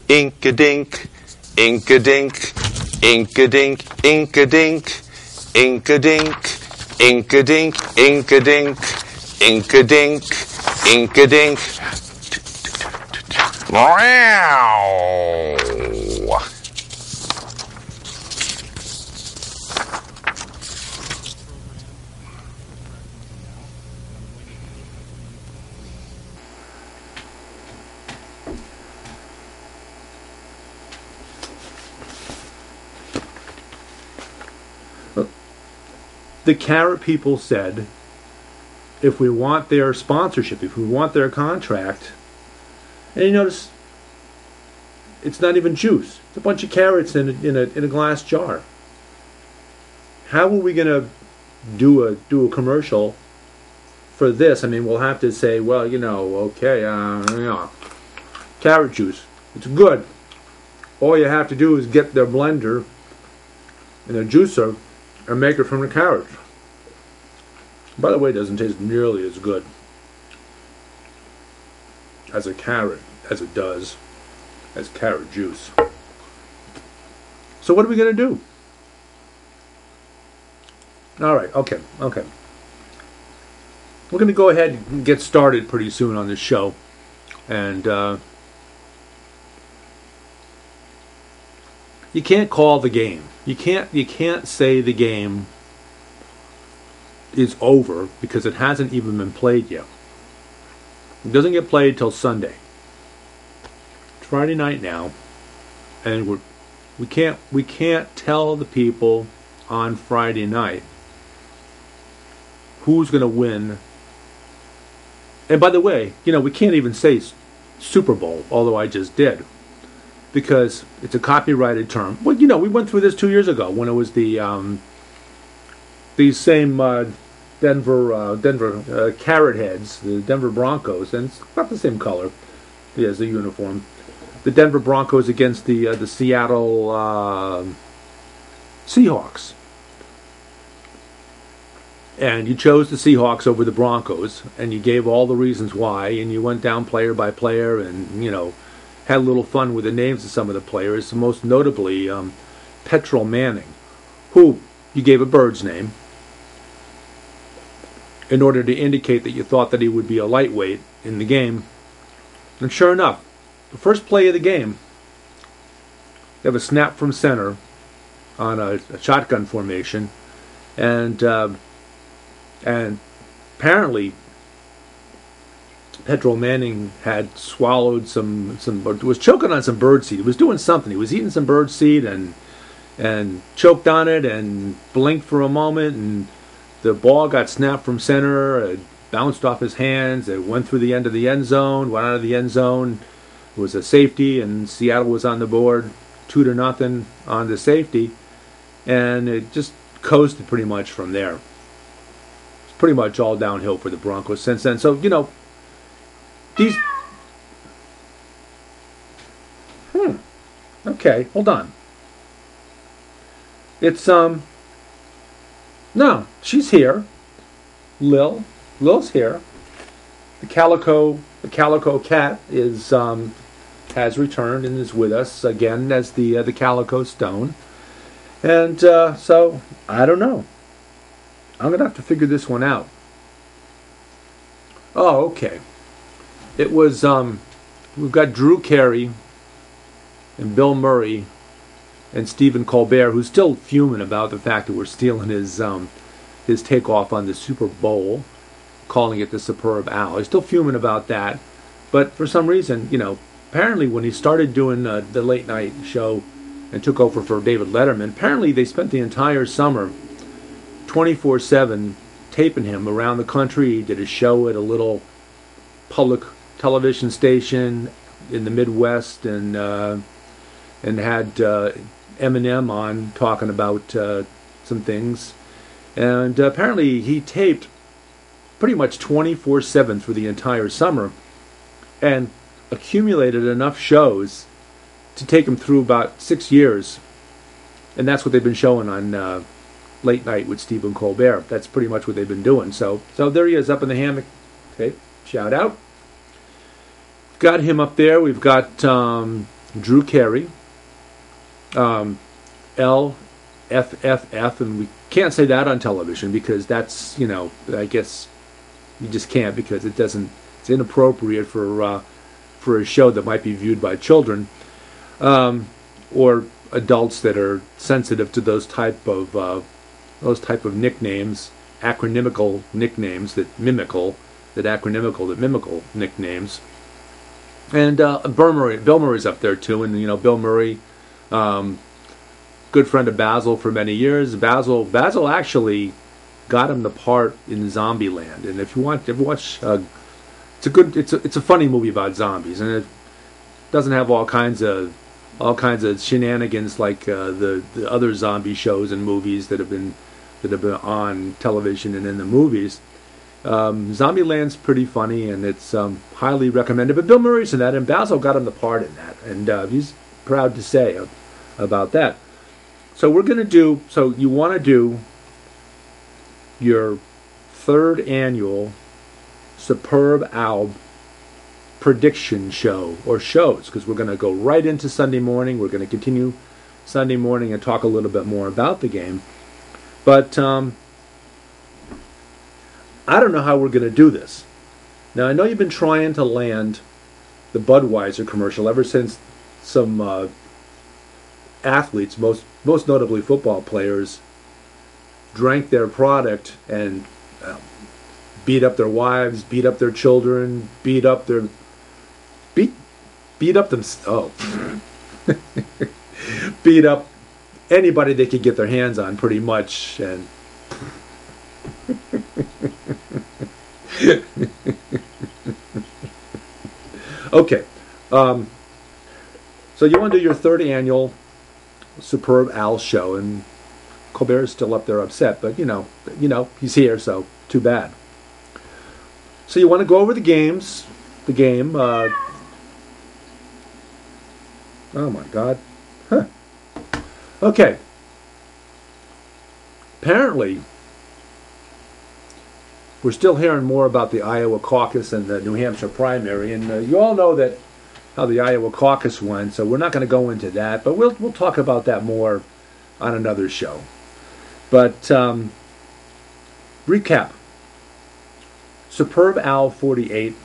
Ink-a-dink, ink-a-dink, ink-a-dink, ink-a-dink, ink-a-dink, ink-a-dink, ink-a-dink, ink-a-dink, ink-a-dink. Wow! The Carrot people said, if we want their sponsorship, if we want their contract, and you notice, it's not even juice. It's a bunch of carrots in a glass jar. How are we going to do a commercial for this? I mean, we'll have to say, well, okay, carrot juice. It's good. All you have to do is get their blender and their juicer and make it from the carrots. By the way, it doesn't taste nearly as good as a carrot as it does as carrot juice. So what are we going to do? Alright, okay. We're going to go ahead and get started pretty soon on this show. And you can't call the game. You can't say the game is over because it hasn't even been played yet. It doesn't get played till Sunday. It's Friday night now, and we can't tell the people on Friday night who's going to win. And by the way, we can't even say Super Bowl, although I just did, because it's a copyrighted term. Well, we went through this 2 years ago when it was these same Denver Carrot Heads, the Denver Broncos, and it's not the same color as the uniform. The Denver Broncos against the Seattle Seahawks. And you chose the Seahawks over the Broncos, and you gave all the reasons why, and you went down player by player and, had a little fun with the names of some of the players, most notably Petrel Manning, who you gave a bird's name in order to indicate that you thought that he would be a lightweight in the game. And sure enough, the first play of the game, they have a snap from center on a shotgun formation, and apparently Petrel Manning had swallowed was choking on some birdseed. He was doing something. He was eating some birdseed and choked on it and blinked for a moment, and the ball got snapped from center. It bounced off his hands. It went through the end of the end zone, went out of the end zone. It was a safety, and Seattle was on the board 2-0 on the safety, and it just coasted pretty much from there. It's pretty much all downhill for the Broncos since then. So, these... Okay, hold on. It's, no, she's here. Lil's here. The calico cat is, has returned and is with us again as the Calico Stone. And, so, I don't know. I'm going to have to figure this one out. Oh, okay. It was, we've got Drew Carey and Bill Murray and Stephen Colbert, who's still fuming about the fact that we're stealing his takeoff on the Super Bowl, calling it the Superb Owl. He's still fuming about that. But for some reason, apparently when he started doing the late night show and took over for David Letterman, apparently they spent the entire summer 24/7 taping him around the country. He did a show at a little public television station in the Midwest, and had Eminem on talking about some things. And apparently he taped pretty much 24/7 through the entire summer and accumulated enough shows to take him through about 6 years. And that's what they've been showing on Late Night with Stephen Colbert. That's pretty much what they've been doing. So there he is up in the hammock. Okay, shout out. Got him up there. We've got Drew Carey, LFFF, and we can't say that on television because that's, I guess you just can't because it's inappropriate for a show that might be viewed by children or adults that are sensitive to those type of nicknames, acronymical nicknames that mimical nicknames. And Bill Murray's up there too, and Bill Murray, good friend of Basil for many years. Basil actually got him the part in Zombieland, and if you watch, it's a funny movie about zombies, and it doesn't have all kinds of shenanigans like the other zombie shows and movies that have been on television and in the movies. Zombieland's pretty funny, and it's highly recommended. But Bill Murray's in that, and Basil got him the part in that, and he's proud to say about that. So you want to do your third annual Superb Owl prediction show or shows, because we're going to go right into Sunday morning. We're going to continue Sunday morning and talk a little bit more about the game. But I don't know how we're going to do this. Now, I know you've been trying to land the Budweiser commercial ever since some athletes, most notably football players, drank their product and beat up their wives, beat up their children, beat up them. Oh, beat up anybody they could get their hands on, pretty much, and. Okay, so you want to do your third annual Superb Owl show, and Colbert's still up there upset, but he's here, so too bad. So you want to go over the game. Oh my God. Huh. Okay. Apparently, we're still hearing more about the Iowa caucus and the New Hampshire primary, and you all know how the Iowa caucus went, so we're not going to go into that, but we'll talk about that more on another show. But recap. Superb Owl 48,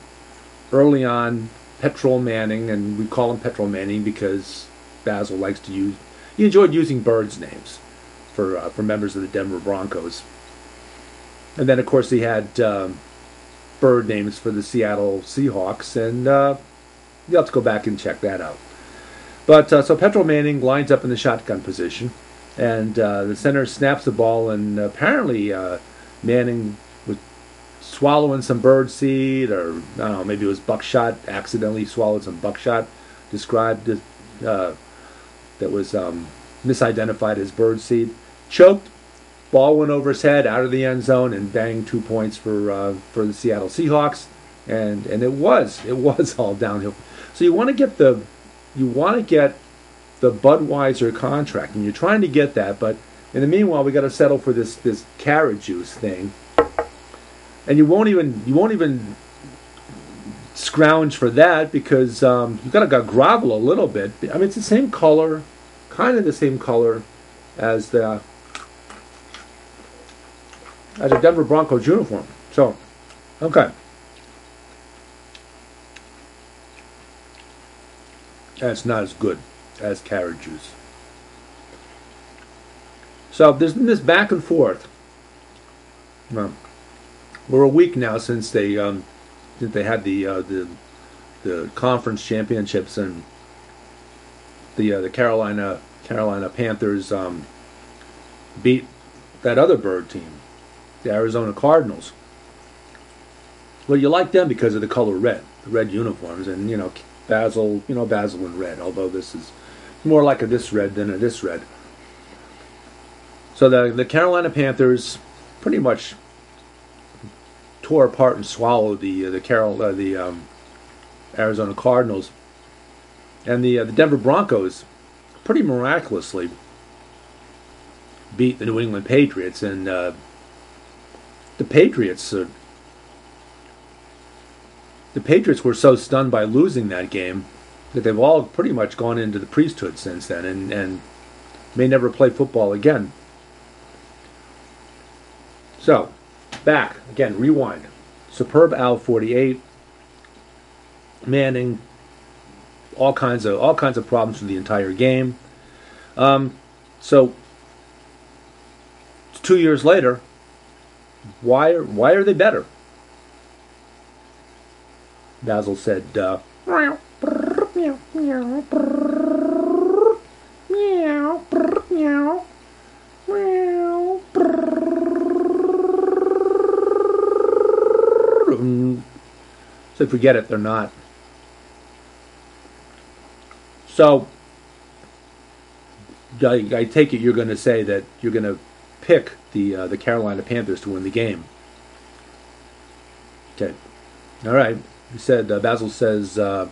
early on, Petrol Manning, and we call him Petrol Manning because Basil likes to use, he enjoyed using birds' names for members of the Denver Broncos. And then, of course, he had bird names for the Seattle Seahawks, and you'll have to go back and check that out. But so Petrol Manning lines up in the shotgun position, and the center snaps the ball, and apparently Manning was swallowing some bird seed, or I don't know, maybe it was buckshot, accidentally swallowed some buckshot, described as, that was misidentified as bird seed, choked, ball went over his head, out of the end zone, and bang, 2 points for the Seattle Seahawks, and it was all downhill. So you want to get the Budweiser contract, and you're trying to get that, but in the meanwhile, we got to settle for this carrot juice thing, and you won't even scrounge for that because you got to grovel a little bit. I mean, it's the same color, kind of the same color as a Denver Broncos uniform. So, okay. That's not as good as carrot juice. So there's been this back and forth. Well, we're a week now since they had the conference championships, and the Carolina Panthers beat that other bird team, the Arizona Cardinals. Well, you like them because of the color red, the red uniforms, and Basil in red. Although this is more like a this red than a this red. So the Carolina Panthers pretty much tore apart and swallowed the Arizona Cardinals, and the Denver Broncos pretty miraculously beat the New England Patriots, and the Patriots were so stunned by losing that game that they've all pretty much gone into the priesthood since then and may never play football again. So, back, again, rewind. Superb Al 48, Manning, all kinds of problems for the entire game. So 2 years later, why are they better? Basil said, so forget it, they're not. So I take it you're going to say that you're going to pick the Carolina Panthers to win the game. Okay, all right. He said Basil says. So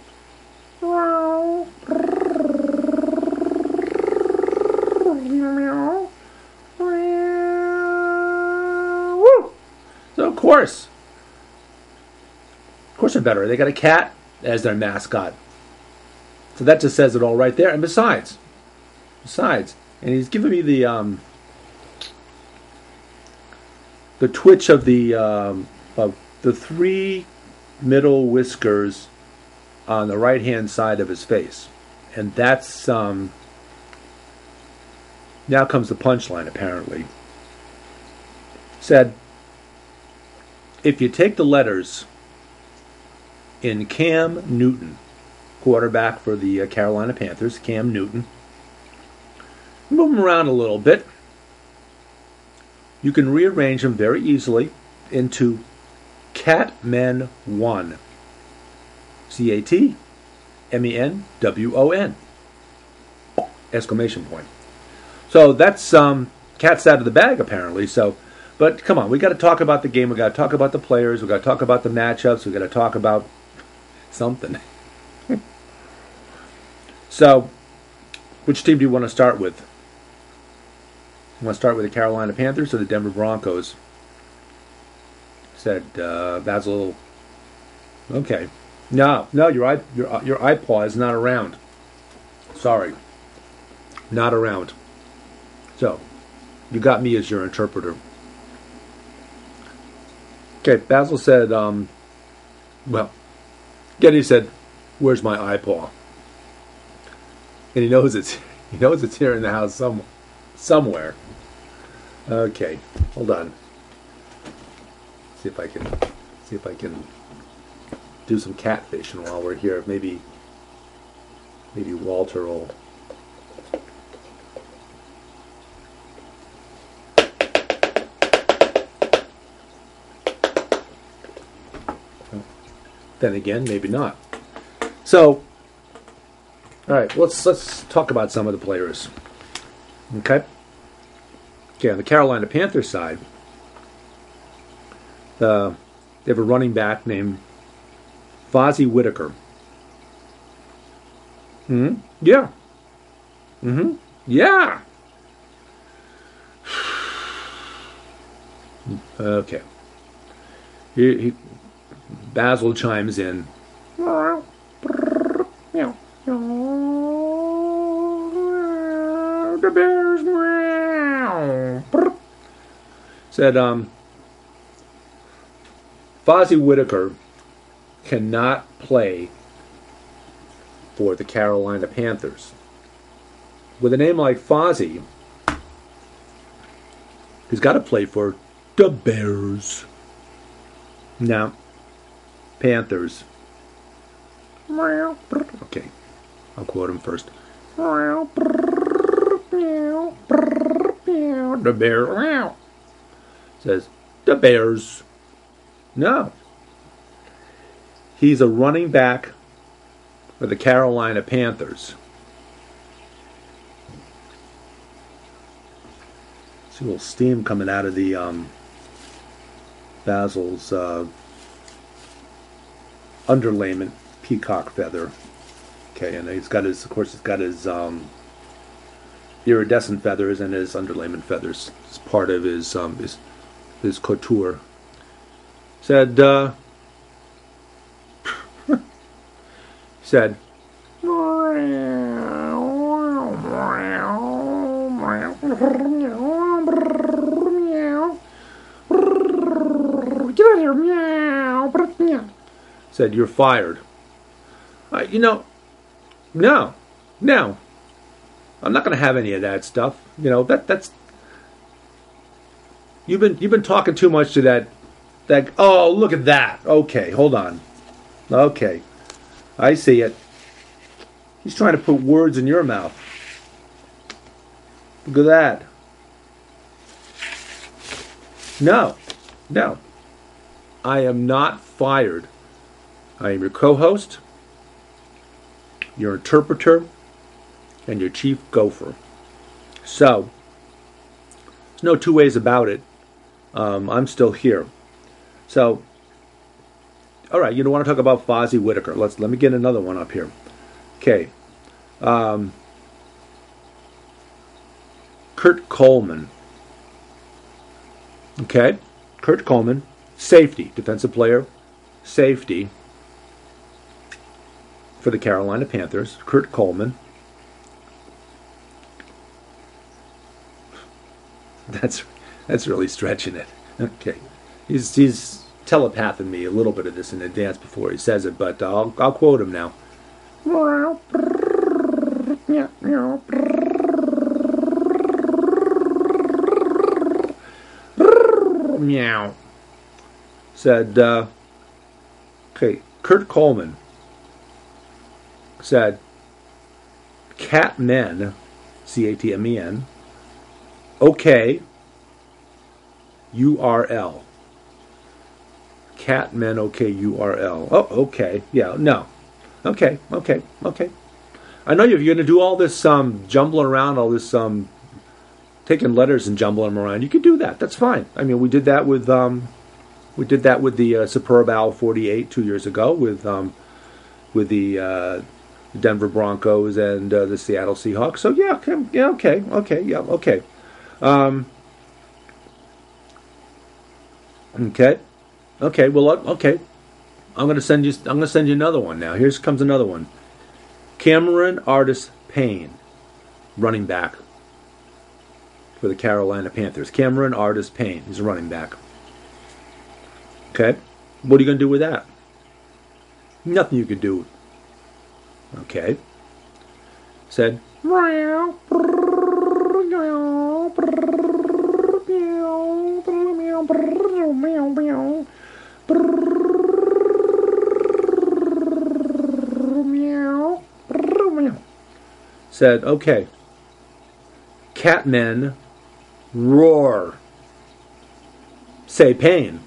of course they're better. They got a cat as their mascot. So that just says it all right there. And besides, and he's giving me the twitch of the three middle whiskers on the right hand side of his face, and that's now comes the punchline. Apparently, said if you take the letters in Cam Newton, quarterback for the Carolina Panthers, Cam Newton, move them around a little bit, you can rearrange them very easily into Catmen 1. CATMENWON! Exclamation point. So that's cat's out of the bag apparently. So, but come on, we got to talk about the game. We got to talk about the players. We got to talk about the matchups. We got to talk about something. So, which team do you want to start with? You want to start with the Carolina Panthers or the Denver Broncos? Said Basil. Okay, no, your iPaw is not around. Sorry, not around. So, you got me as your interpreter. Okay, Basil said. Well, Getty said, "Where's my iPaw?" And he knows it's here in the house somewhere. Okay, hold on. See if I can do some catfishing while we're here. Maybe Walter will. Then again, maybe not. So, all right, let's talk about some of the players. Okay, on the Carolina Panthers side, they have a running back named Fozzie Whitaker. Yeah. Yeah. Okay. Basil chimes in. The bears said Fozzie Whitaker cannot play for the Carolina Panthers. With a name like Fozzie, he's got to play for the Bears. Now, Panthers. Okay, I'll quote him first. The Bears. Says, the Bears. No. He's a running back for the Carolina Panthers. See a little steam coming out of the Basil's underlayment peacock feather. Okay, and he's got his iridescent feathers and his underlayment feathers. It's part of his couture. Said Get out of here, meow. Said, you're fired. No, I'm not going to have any of that stuff. That's you've been talking too much to that. Oh, look at that. Okay, hold on. Okay, I see it. He's trying to put words in your mouth. Look at that. No. I am not fired. I am your co-host, your interpreter, and your chief gopher. So, there's no two ways about it. I'm still here. So, all right, you don't want to talk about Fozzie Whitaker. Let me get another one up here. Okay. Kurt Coleman. Okay. Kurt Coleman, safety, defensive player, safety for the Carolina Panthers. Kurt Coleman. That's really stretching it. Okay. He's telepathing me a little bit of this in advance before he says it, but I'll quote him now. Meow. Said, okay, Kurt Coleman said, Catmen, CATMEN, okay, URL. Catmen, okay, URL. Oh, okay, yeah, no. Okay. I know you're going to do all this jumbling around, all this taking letters and jumbling them around. You could do that. That's fine. I mean, we did that with the Superb Owl 48 2 years ago with the Denver Broncos and the Seattle Seahawks. So yeah, okay. Okay. Well, okay. I'm gonna send you another one now. Here comes another one. Cameron Artis Payne, running back for the Carolina Panthers. Cameron Artis Payne. He's a running back. Okay. What are you going to do with that? Nothing you could do. Okay. Said, said, okay. Catmen roar. Say pain.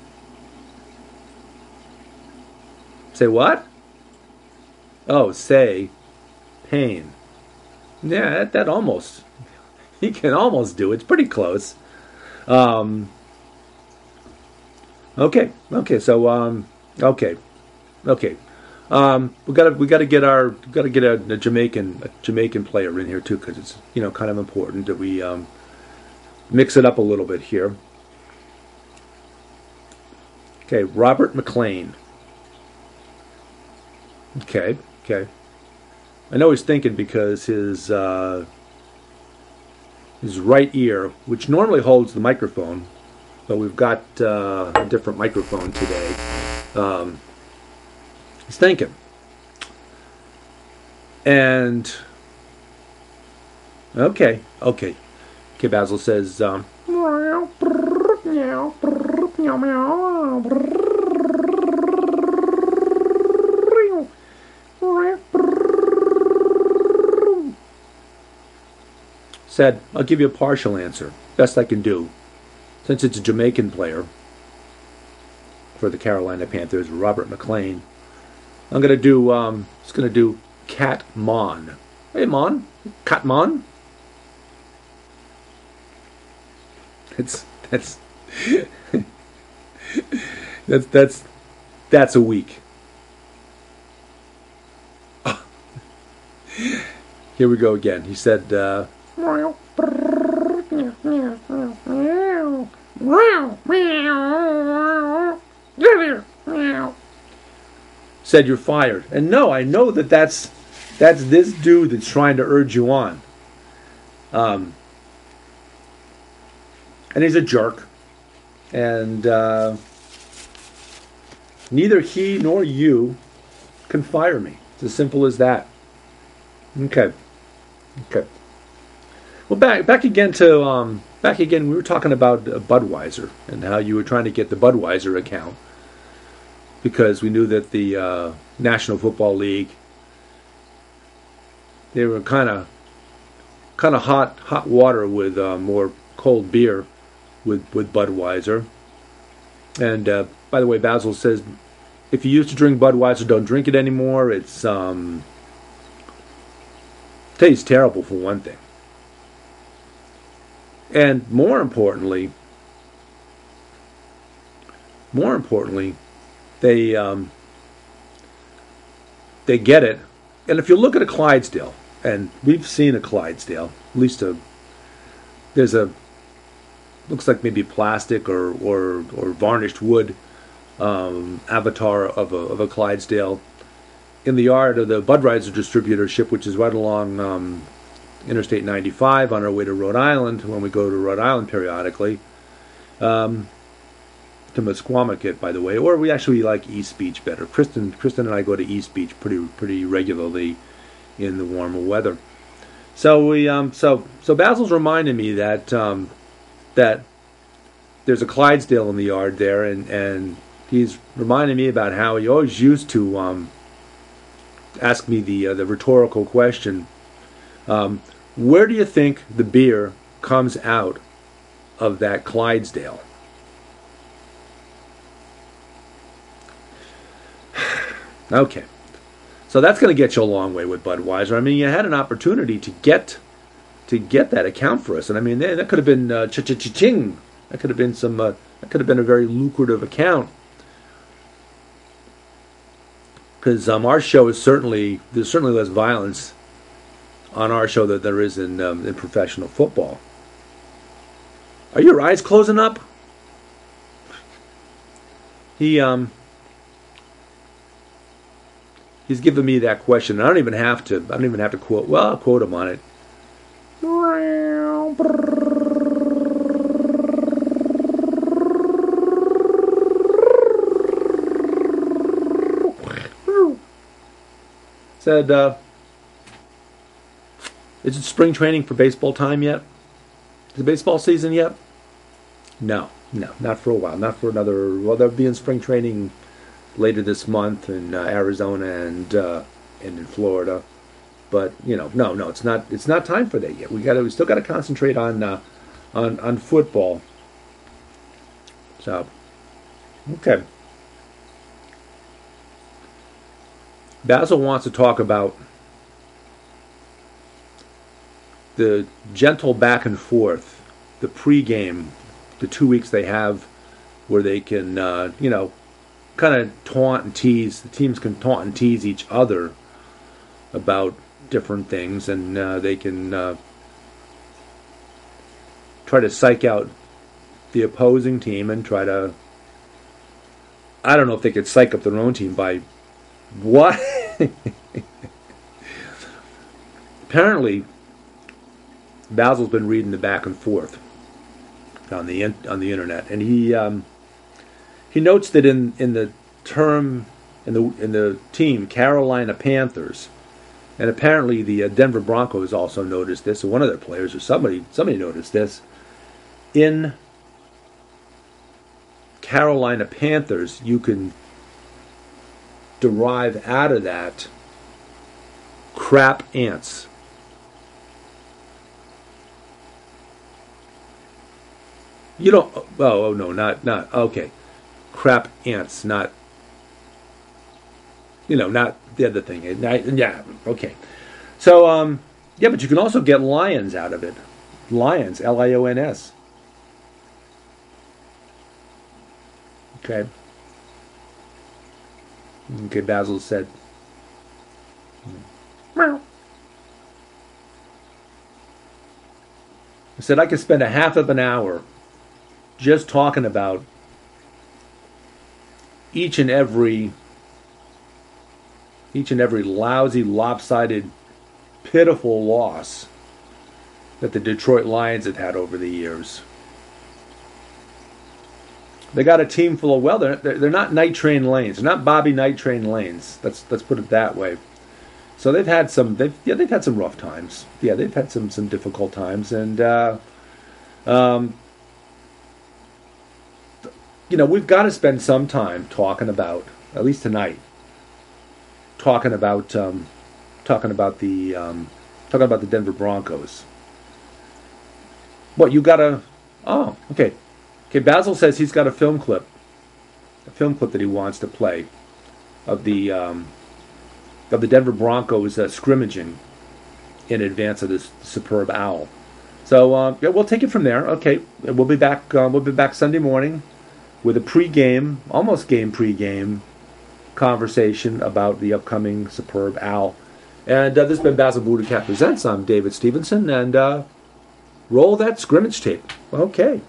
Say what? Oh, say pain. Yeah, that almost. He can almost do it. It's pretty close. Okay. So we gotta get a Jamaican player in here too, because it's kind of important that we mix it up a little bit here. Okay, Robert McLean. Okay. I know he's thinking because his right ear, which normally holds the microphone, but we've got a different microphone today. He's thinking. And okay. Basil says, said, I'll give you a partial answer, best I can do, since it's a Jamaican player for the Carolina Panthers, Robert McLean. I'm gonna do Cat Mon. Hey Mon, Cat Mon. That's a week. Here we go again. He said, said you're fired. And no, I know that's this dude that's trying to urge you on. and he's a jerk. And neither he nor you can fire me. It's as simple as that. Okay. Well, back again. We were talking about Budweiser and how you were trying to get the Budweiser account because we knew that the National Football League, they were kind of hot water with more cold beer with Budweiser. And by the way, Basil says if you used to drink Budweiser, don't drink it anymore. It's tastes terrible for one thing. And more importantly, they get it. And if you look at a Clydesdale, and we've seen a Clydesdale, at least there's a looks like maybe plastic or varnished wood avatar of a Clydesdale in the yard of the Budweiser distributorship, which is right along Interstate 95 on our way to Rhode Island when we go to Rhode Island periodically. To Musquamacut, by the way, or we actually like East Beach better. Kristen and I go to East Beach pretty regularly in the warmer weather. So we so Basil's reminding me that that there's a Clydesdale in the yard there, and he's reminding me about how he always used to ask me the rhetorical question. Where do you think the beer comes out of that Clydesdale? Okay. So that's going to get you a long way with Budweiser. I mean, you had an opportunity to get that account for us. And I mean, that could have been cha-cha-cha-ching. That could have been that could have been a very lucrative account. Because our show is there's certainly less violence on our show than there is in professional football. Are your eyes closing up? He's given me that question. I don't even have to quote. Well, I'll quote him on it. Said, is it spring training for baseball time yet? Is it baseball season yet? No, not for a while. Not for another. Well, they'll be in spring training later this month in Arizona and in Florida, but no, it's not. It's not time for that yet. We still got to concentrate on football. So, okay. Basil wants to talk about the gentle back and forth, the pregame, the 2 weeks they have where they can, kind of taunt and tease. The teams can taunt and tease each other about different things, and they can try to psych out the opposing team and try to. I don't know if they could psych up their own team by what. Apparently, Basil's been reading the back and forth on the internet, and he notes that in the team Carolina Panthers, and apparently the Denver Broncos also noticed this, or one of their players, or somebody noticed this. In Carolina Panthers, you can derive out of that crap ants. You don't. Oh no, not okay. Crap ants, not. Not the other thing. Yeah, okay. So yeah, but you can also get lions out of it. Lions, Lions. Okay. Okay, Basil said. Meow. I said I could spend a half of an hour just talking about each and every lousy, lopsided, pitiful loss that the Detroit Lions have had over the years. They got a team full of, well, they're not night train lanes. They're not Bobby night train lanes. Let's put it that way. So they've had some rough times. Yeah, they've had some difficult times, and we've got to spend some time talking about, at least tonight, talking about the Denver Broncos. What, you got a? Oh, okay. Okay, Basil says he's got a film clip that he wants to play of the Denver Broncos scrimmaging in advance of this superb owl. So yeah, we'll take it from there. Okay, we'll be back. We'll be back Sunday morning with a almost pre-game conversation about the upcoming superb owl. And this has been Basil BuddhaCat Presents. I'm David Stevenson, and roll that scrimmage tape. Okay.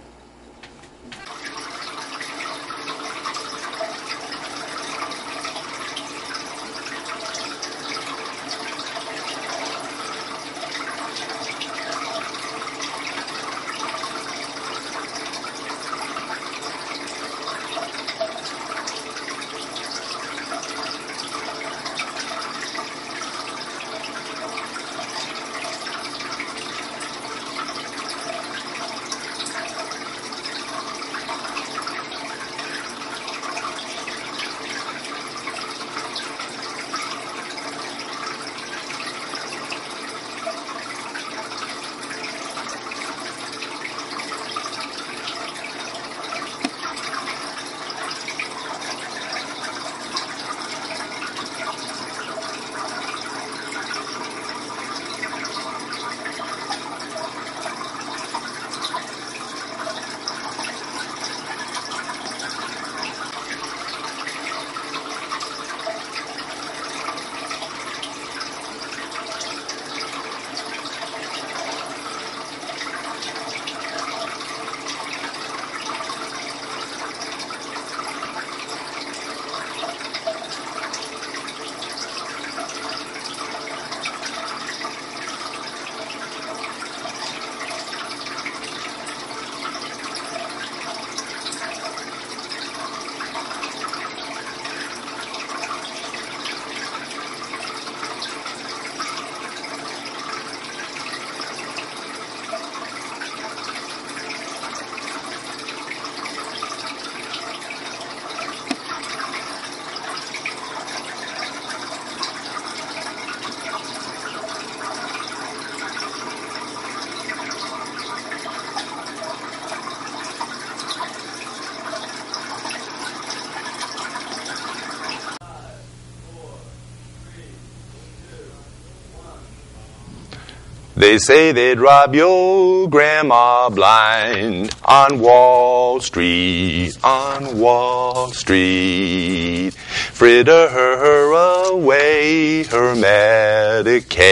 They say they'd rob your grandma blind on Wall Street, on Wall Street. Fritter her away her Medicare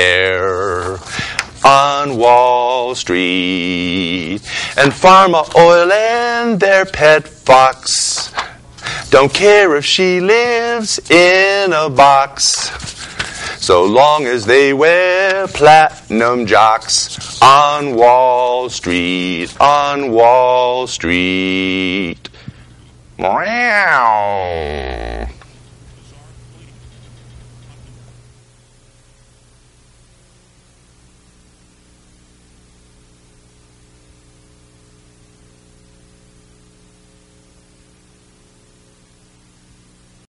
on Wall Street. And Pharma Oil and their pet fox don't care if she lives in a box, so long as they wear platinum jocks on Wall Street, on Wall Street. Meow.